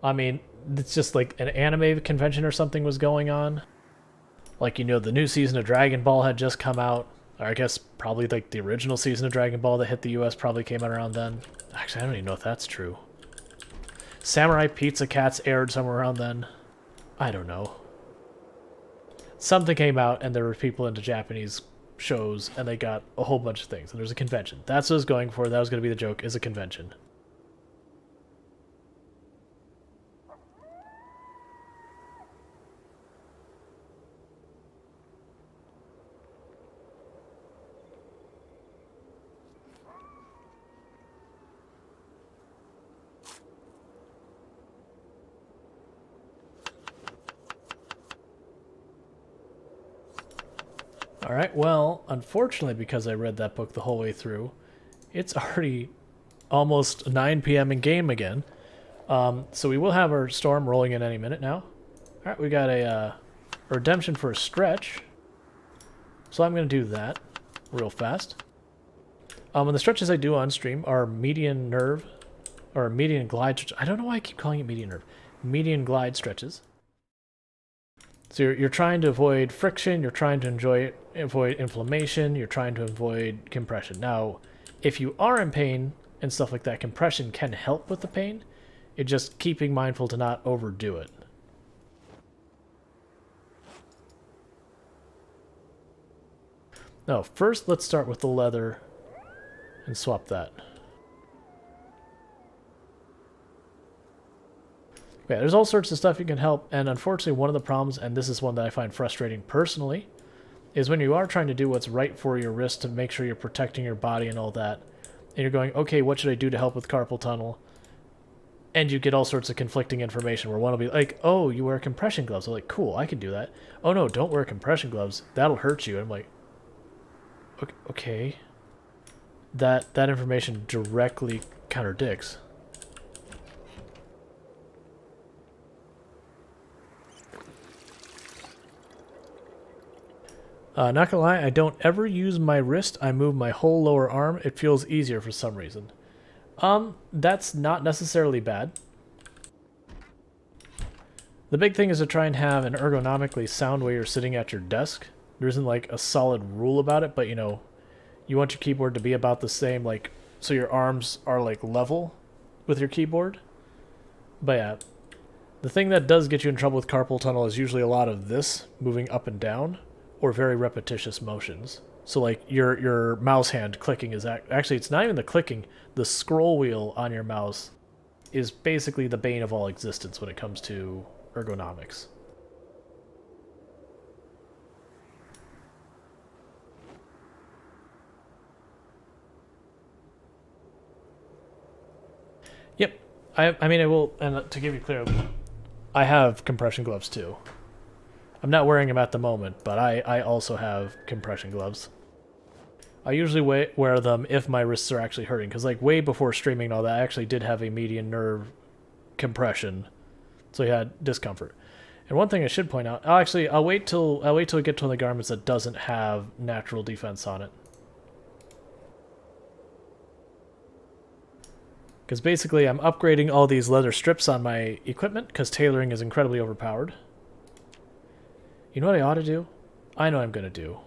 I mean, it's just like an anime convention or something was going on. Like, you know, the new season of Dragon Ball had just come out. Or I guess probably like the original season of Dragon Ball that hit the US probably came out around then. Actually, I don't even know if that's true. Samurai Pizza Cats aired somewhere around then. I don't know. Something came out and there were people into Japanese shows and they got a whole bunch of things. And there's a convention. That's what I was going for. That was going to be the joke, is a convention. Alright, well, unfortunately, because I read that book the whole way through, it's already almost 9 p.m. in game again. So we will have our storm rolling in any minute now. Alright, we got a redemption for a stretch. So I'm going to do that real fast. And the stretches I do on stream are median nerve, or median glide. I don't know why I keep calling it median nerve. Median glide stretches. So you're trying to avoid friction, you're trying to avoid inflammation, you're trying to avoid compression. Now, if you are in pain and stuff like that, compression can help with the pain. It's just keeping mindful to not overdo it. Now, first let's start with the leather and swap that. Yeah, there's all sorts of stuff you can help, and unfortunately one of the problems, and this is one that I find frustrating personally, is when you are trying to do what's right for your wrist to make sure you're protecting your body and all that, and you're going, okay, what should I do to help with carpal tunnel? And you get all sorts of conflicting information where one will be like, oh, you wear compression gloves. I'm like, cool, I can do that. Oh no, don't wear compression gloves. That'll hurt you. And I'm like, okay. That information directly contradicts. Not gonna lie, I don't ever use my wrist. I move my whole lower arm. It feels easier for some reason. That's not necessarily bad. The big thing is to try and have an ergonomically sound way you're sitting at your desk. There isn't like a solid rule about it, but you know, you want your keyboard to be about the same, like, so your arms are like level with your keyboard. But yeah, the thing that does get you in trouble with carpal tunnel is usually a lot of this moving up and down, or very repetitious motions. So like your mouse hand clicking is actually, it's not even the clicking, the scroll wheel on your mouse is basically the bane of all existence when it comes to ergonomics. Yep. I mean, I will, and to give you clear, I have compression gloves too. I'm not wearing them at the moment, but I also have compression gloves. I usually wear them if my wrists are actually hurting, because like way before streaming and all that, I actually did have a median nerve compression, so I had discomfort. And one thing I should point out, I'll wait till we get to one of the garments that doesn't have natural defense on it. Because basically I'm upgrading all these leather strips on my equipment, because tailoring is incredibly overpowered. You know what I ought to do? I know what I'm going to do.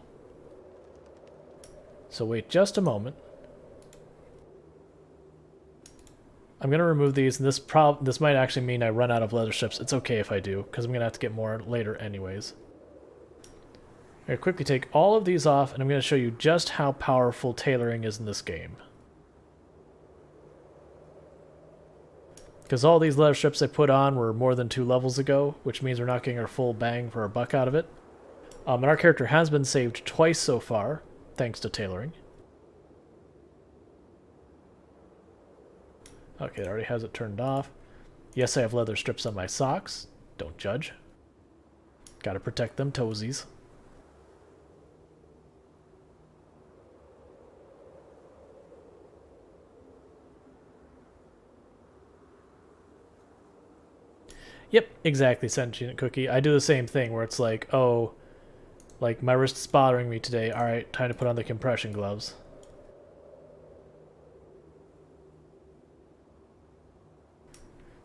So wait just a moment. I'm going to remove these, and this might actually mean I run out of leather strips. It's okay if I do, because I'm going to have to get more later anyways. I'm going to quickly take all of these off, and I'm going to show you just how powerful tailoring is in this game. Because all these leather strips I put on were more than 2 levels ago, which means we're not getting our full bang for our buck out of it. And our character has been saved twice so far, thanks to tailoring. Okay, that already has it turned off. Yes, I have leather strips on my socks. Don't judge. Gotta protect them toesies. Yep, exactly, Sentient Cookie. I do the same thing where it's like, oh, like my wrist is bothering me today. Alright, time to put on the compression gloves.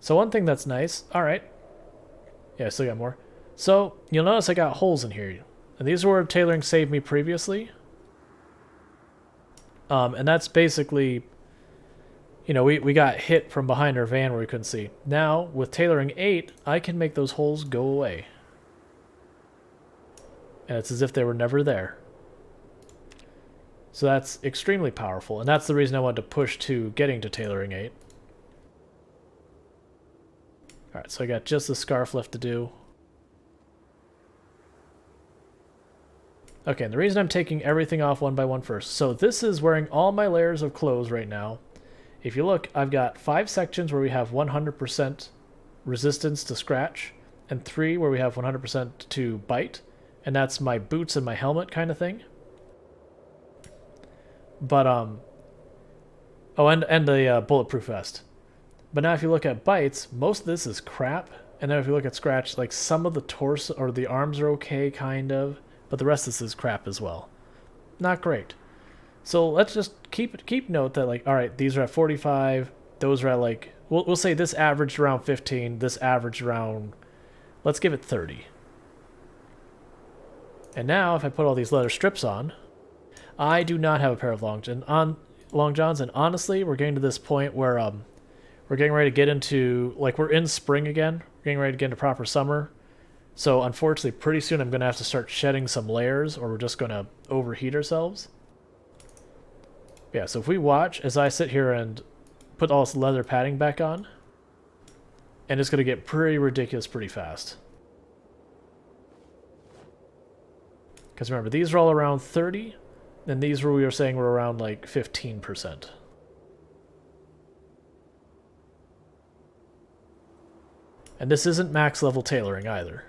So one thing that's nice, all right. Yeah, I still got more. So you'll notice I got holes in here. And these are where tailoring saved me previously. And that's basically, you know, we got hit from behind our van where we couldn't see. Now, with tailoring 8, I can make those holes go away. And it's as if they were never there. So that's extremely powerful, and that's the reason I wanted to push to getting to tailoring 8. Alright, so I got just the scarf left to do. Okay, and the reason I'm taking everything off one by one first. So this is wearing all my layers of clothes right now. If you look, I've got 5 sections where we have 100% resistance to scratch, and 3 where we have 100% to bite, and that's my boots and my helmet kind of thing. But, oh, and the bulletproof vest. But now if you look at bites, most of this is crap. And then if you look at scratch, like some of the torso or the arms are okay, kind of. But the rest of this is crap as well. Not great. So let's just keep note that, like, all right, these are at 45. Those are at, like, we'll say this averaged around 15. This averaged around, let's give it 30. And now if I put all these leather strips on, I do not have a pair of long johns, and honestly, we're getting to this point where we're getting ready to get into, like, we're in spring again. We're getting ready to get into proper summer. So unfortunately, pretty soon I'm going to have to start shedding some layers, or we're just going to overheat ourselves. Yeah, so if we watch as I sit here and put all this leather padding back on, and it's going to get pretty ridiculous pretty fast. Because remember, these are all around 30, and these were, we were saying, were around like 15%. And this isn't max level tailoring either.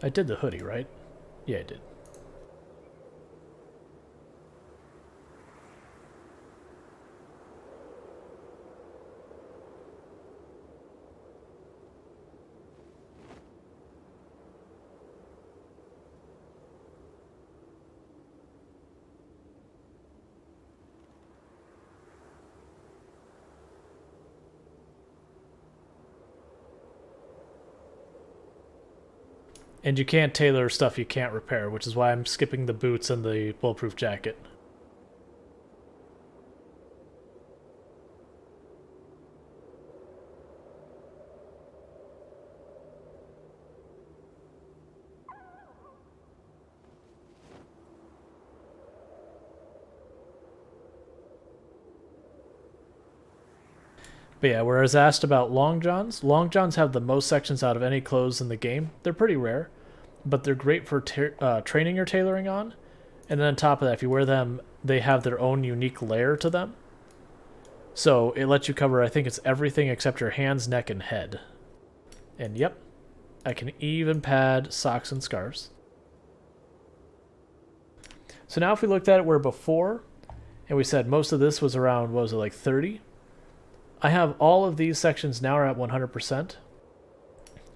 I did the hoodie, right? Yeah, I did. And you can't tailor stuff you can't repair, which is why I'm skipping the boots and the bulletproof jacket. But yeah, whereas asked about long johns have the most sections out of any clothes in the game. They're pretty rare, but they're great for training your tailoring on. And then on top of that, if you wear them, they have their own unique layer to them. So it lets you cover, I think it's everything except your hands, neck, and head. And yep, I can even pad socks and scarves. So now if we looked at it where before, and we said most of this was around, what was it, like 30? I have all of these sections now are at 100%.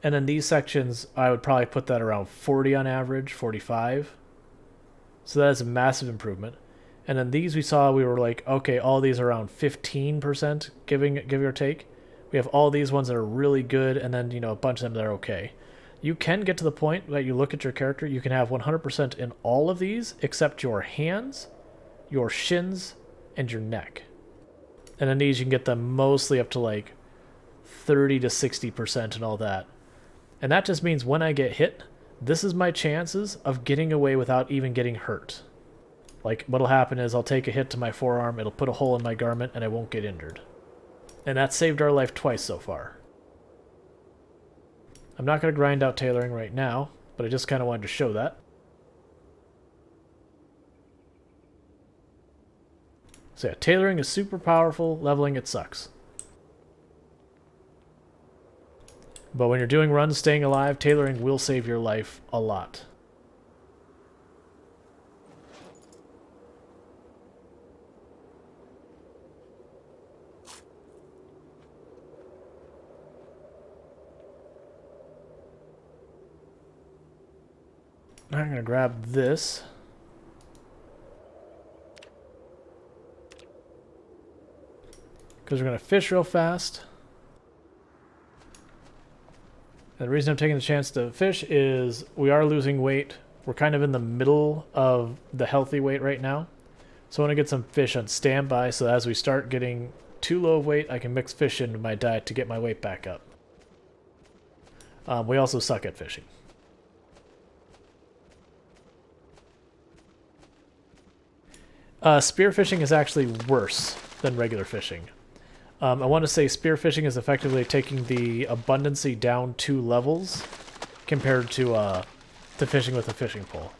And then these sections, I would probably put that around 40 on average, 45. So that is a massive improvement. And then these we saw, we were like, okay, all these are around 15%, give or take. We have all these ones that are really good, and then, you know, a bunch of them that are okay. You can get to the point that you look at your character, you can have 100% in all of these, except your hands, your shins, and your neck. And then these you can get them mostly up to like 30 to 60% and all that. And that just means when I get hit, this is my chances of getting away without even getting hurt. Like, what'll happen is I'll take a hit to my forearm, it'll put a hole in my garment, and I won't get injured. And that saved our life twice so far. I'm not going to grind out tailoring right now, but I just kind of wanted to show that. So yeah, tailoring is super powerful, leveling it sucks. But when you're doing runs, staying alive, tailoring will save your life a lot. I'm going to grab this. Because we're going to fish real fast. And the reason I'm taking the chance to fish is we are losing weight. We're kind of in the middle of the healthy weight right now. So I want to get some fish on standby so as we start getting too low of weight, I can mix fish into my diet to get my weight back up. We also suck at fishing. Spearfishing is actually worse than regular fishing. I want to say spearfishing is effectively taking the abundancy down 2 levels compared to fishing with a fishing pole.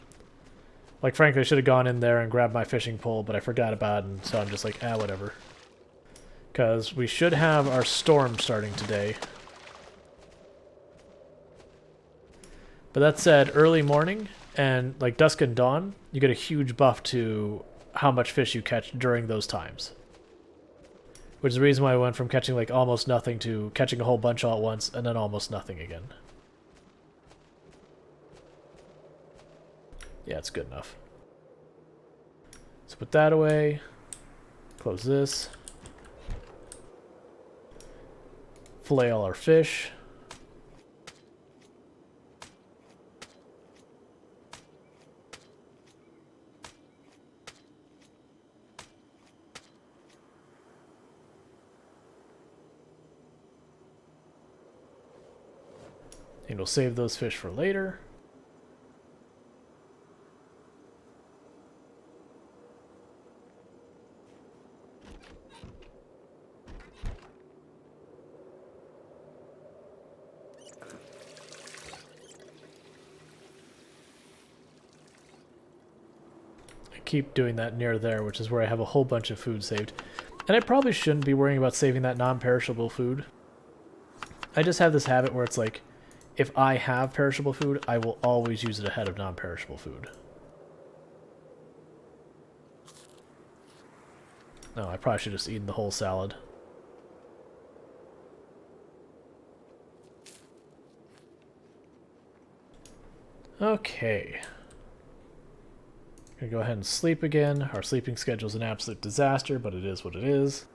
Like, frankly, I should have gone in there and grabbed my fishing pole, but I forgot about it, and so I'm just like, whatever. Because we should have our storm starting today. But that said, early morning and, like, dusk and dawn, you get a huge buff to how much fish you catch during those times. Which is the reason why I went from catching, like, almost nothing to catching a whole bunch all at once, and then almost nothing again. Yeah, it's good enough. So put that away. Close this. Fillet all our fish. And we'll save those fish for later. Keep doing that near there, which is where I have a whole bunch of food saved. And I probably shouldn't be worrying about saving that non-perishable food. I just have this habit where it's like, if I have perishable food, I will always use it ahead of non-perishable food. No, I probably should have just eaten the whole salad. Okay. Gonna go ahead and sleep again. Our sleeping schedule is an absolute disaster, but it is what it is.